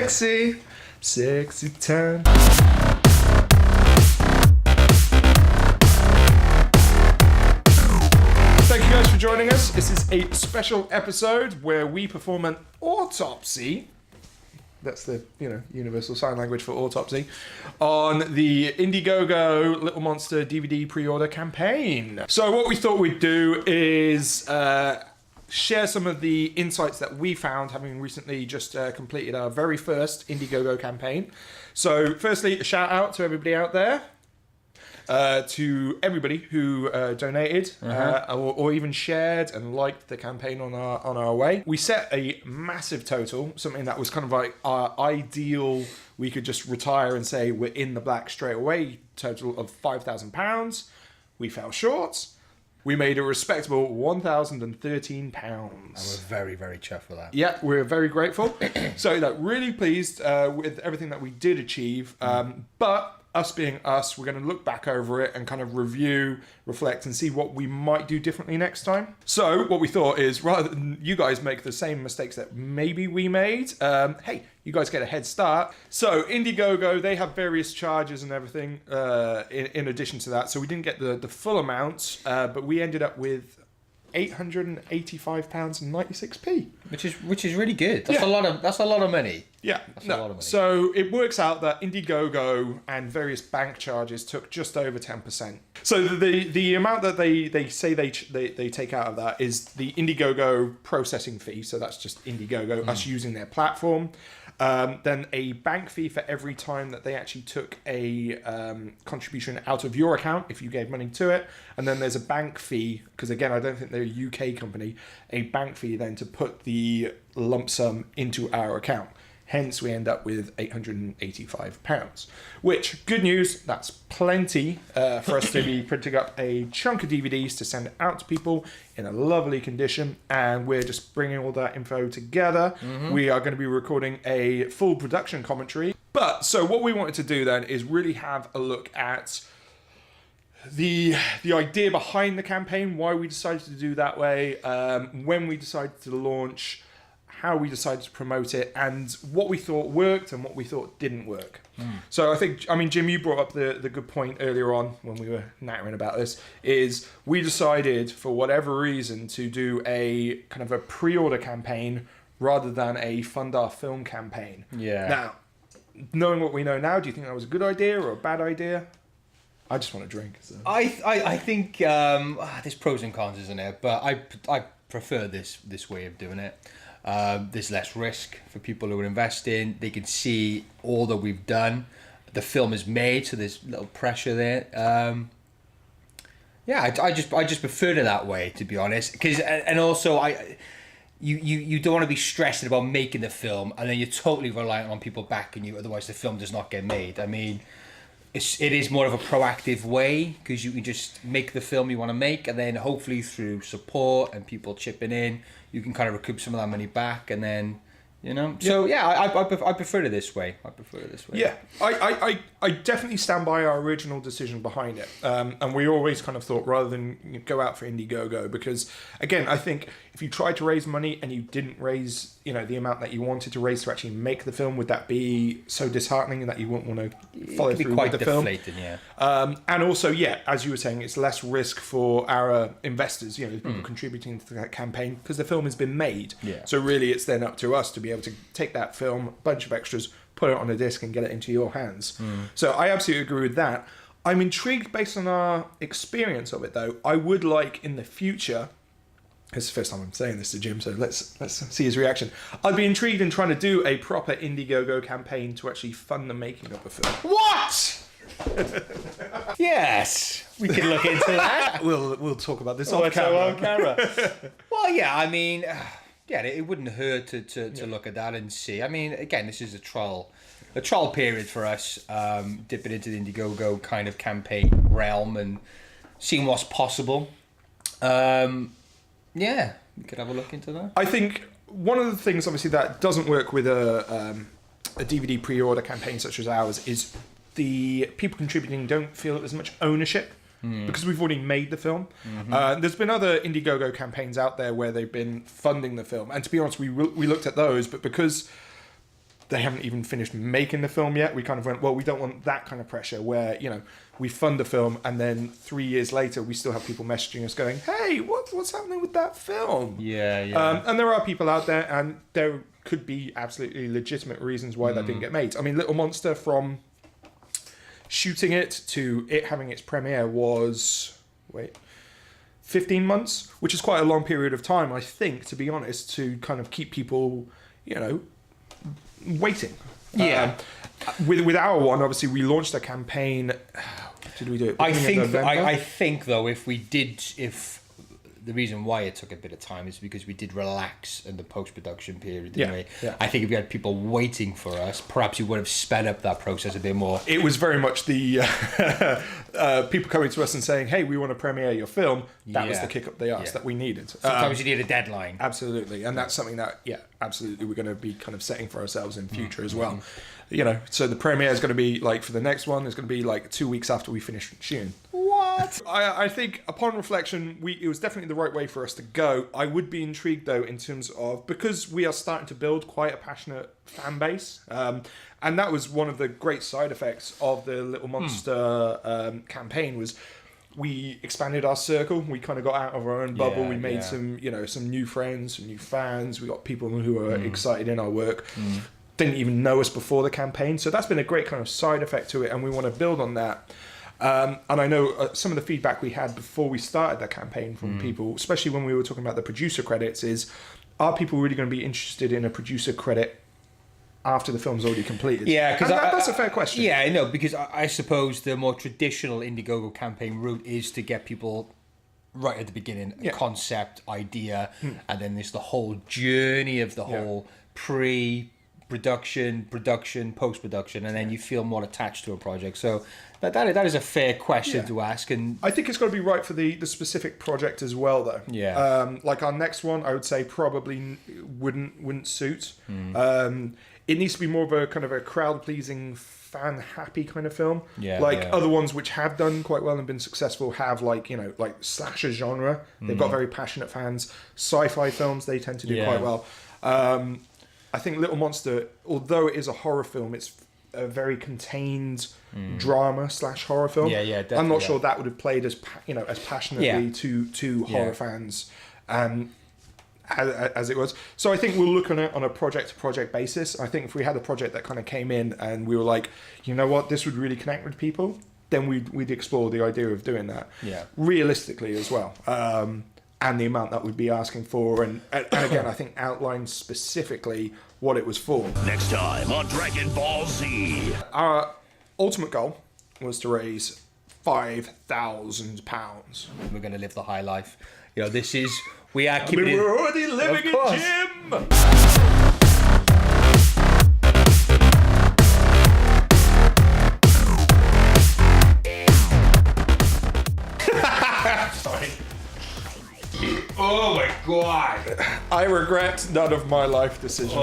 Sexy, sexy time. Thank you guys for joining us. This is a special episode where we perform an autopsy. That's the, universal sign language for autopsy. On the Indiegogo Little Monster DVD pre-order campaign. So what we thought we'd do is share some of the insights that we found, having recently just completed our very first Indiegogo campaign. So firstly, a shout out to everybody out there. To everybody who donated or even shared and liked the campaign on our way. We set a massive total, something that was kind of like our ideal, we could just retire and say we're in the black straight away, total of £5,000. We fell short. We made a respectable £1,013. And we're very, very chuffed with that. Yeah, we're very grateful. So, really pleased with everything that we did achieve. But us being us, we're going to look back over it and kind of review, reflect, and see what we might do differently next time. So what we thought is, rather than you guys make the same mistakes that maybe we made, hey, you guys get a head start. So Indiegogo, they have various charges and everything in addition to that. So we didn't get the full amount, but we ended up with £885.96, which is really good. That's a lot of money. Yeah, so it works out that Indiegogo and various bank charges took just over 10%. So the amount that they say they take out of that is the Indiegogo processing fee. So that's just Indiegogo, us using their platform. Then a bank fee for every time that they actually took a contribution out of your account if you gave money to it. And then there's a bank fee, because again, I don't think they're a UK company, a bank fee then to put the lump sum into our account. Hence, we end up with £885, which, good news, that's plenty for us to be printing up a chunk of DVDs to send out to people in a lovely condition. And we're just bringing all that info together. We are going to be recording a full production commentary. But so what we wanted to do then is really have a look at the idea behind the campaign, why we decided to do that way, when we decided to launch, how we decided to promote it, and what we thought worked and what we thought didn't work. So Jim, you brought up the good point earlier on when we were nattering about this, is we decided for whatever reason to do a kind of a pre-order campaign rather than a fund our film campaign. Yeah. Now, knowing what we know now, do you think that was a good idea or a bad idea? I just want to drink. So. I think there's pros and cons, isn't there? But I prefer this way of doing it. There's less risk for people who are investing. They can see all that we've done. The film is made, so there's little pressure there. I just prefer it that way, to be honest. And also you don't want to be stressing about making the film, and then you're totally reliant on people backing you. Otherwise, the film does not get made. I mean, it is more of a proactive way, because you can just make the film you want to make, and then hopefully through support and people chipping in, you can kind of recoup some of that money back, and then, So yeah, I prefer it this way. Yeah, I definitely stand by our original decision behind it, and we always kind of thought rather than go out for Indiegogo, because again, I think if you tried to raise money and you didn't raise the amount that you wanted to raise to actually make the film, would that be so disheartening that you wouldn't want to follow through with the film? Yeah. And also, as you were saying, it's less risk for our investors, the people contributing to that campaign, because the film has been made. Yeah. So really, it's then up to us to be able to take that film, bunch of extras, put it on a disc and get it into your hands. So I absolutely agree with that. I'm intrigued based on our experience of it, though. I would like in the future, it's the first time I'm saying this to Jim, so let's see his reaction. I'd be intrigued in trying to do a proper Indiegogo campaign to actually fund the making of a film. What? Yes, we can look into that. We'll talk about this on camera. Well, yeah, I mean, it wouldn't hurt to look at that and see. I mean, again, this is a trial period for us, dipping into the Indiegogo kind of campaign realm and seeing what's possible. Yeah, we could have a look into that. I think one of the things, obviously, that doesn't work with a DVD pre-order campaign such as ours is the people contributing don't feel as much ownership because we've already made the film. There's been other Indiegogo campaigns out there where they've been funding the film, and to be honest, we looked at those, but because they haven't even finished making the film yet. We kind of went, well, we don't want that kind of pressure where, we fund the film and then 3 years later we still have people messaging us going, hey, what's happening with that film? Yeah. And there are people out there, and there could be absolutely legitimate reasons why that didn't get made. I mean, Little Monster, from shooting it to it having its premiere was 15 months, which is quite a long period of time, I think, to be honest, to kind of keep people waiting. With our one, obviously we launched a campaign. Did we do it I think though, if the reason why it took a bit of time is because we did relax in the post-production period, didn't we? Yeah. I think if we had people waiting for us, perhaps we would have sped up that process a bit more. It was very much the people coming to us and saying, hey, we want to premiere your film. That was the kick up the arse that we needed. Sometimes you need a deadline. Absolutely. And that's something that, absolutely, we're going to be kind of setting for ourselves in future as well. So the premiere is going to be, like, for the next one, it's going to be, like, 2 weeks after we finish shooting. What? I think, upon reflection, it was definitely the right way for us to go. I would be intrigued, though, in terms of, because we are starting to build quite a passionate fan base, and that was one of the great side effects of the Little Monster campaign, was we expanded our circle. We kind of got out of our own bubble. We made some new friends, some new fans. We got people who are excited in our work. Didn't even know us before the campaign. So that's been a great kind of side effect to it, and we want to build on that. And I know some of the feedback we had before we started that campaign from people, especially when we were talking about the producer credits, is, are people really going to be interested in a producer credit after the film's already completed? Yeah, because that's a fair question. Yeah, I know, because I suppose the more traditional Indiegogo campaign route is to get people right at the beginning, a concept, idea, and then there's the whole journey of the whole pre-production, production, post-production, and then you feel more attached to a project. So that is a fair question to ask, and I think it's got to be right for the specific project as well, though. Like our next one, I would say probably wouldn't suit. It needs to be more of a kind of a crowd-pleasing, fan-happy kind of film. Other ones which have done quite well and been successful have, like slasher genre. They've got very passionate fans. Sci-fi films, they tend to do quite well. I think Little Monster, although it is a horror film, it's a very contained drama / horror film. Definitely. I'm not sure that would have played as passionately to horror fans as it was. So I think we'll look on it on a project to project basis. I think if we had a project that kind of came in and we were like, you know what, this would really connect with people, then we'd explore the idea of doing that. Realistically as well. And the amount that we'd be asking for, and again, I think outline specifically what it was for. Next time on Dragon Ball Z. Our ultimate goal was to raise £5,000. we're going to live the high life. We are keeping it. We're already living in gym. Sorry. Oh my god! I regret none of my life decisions.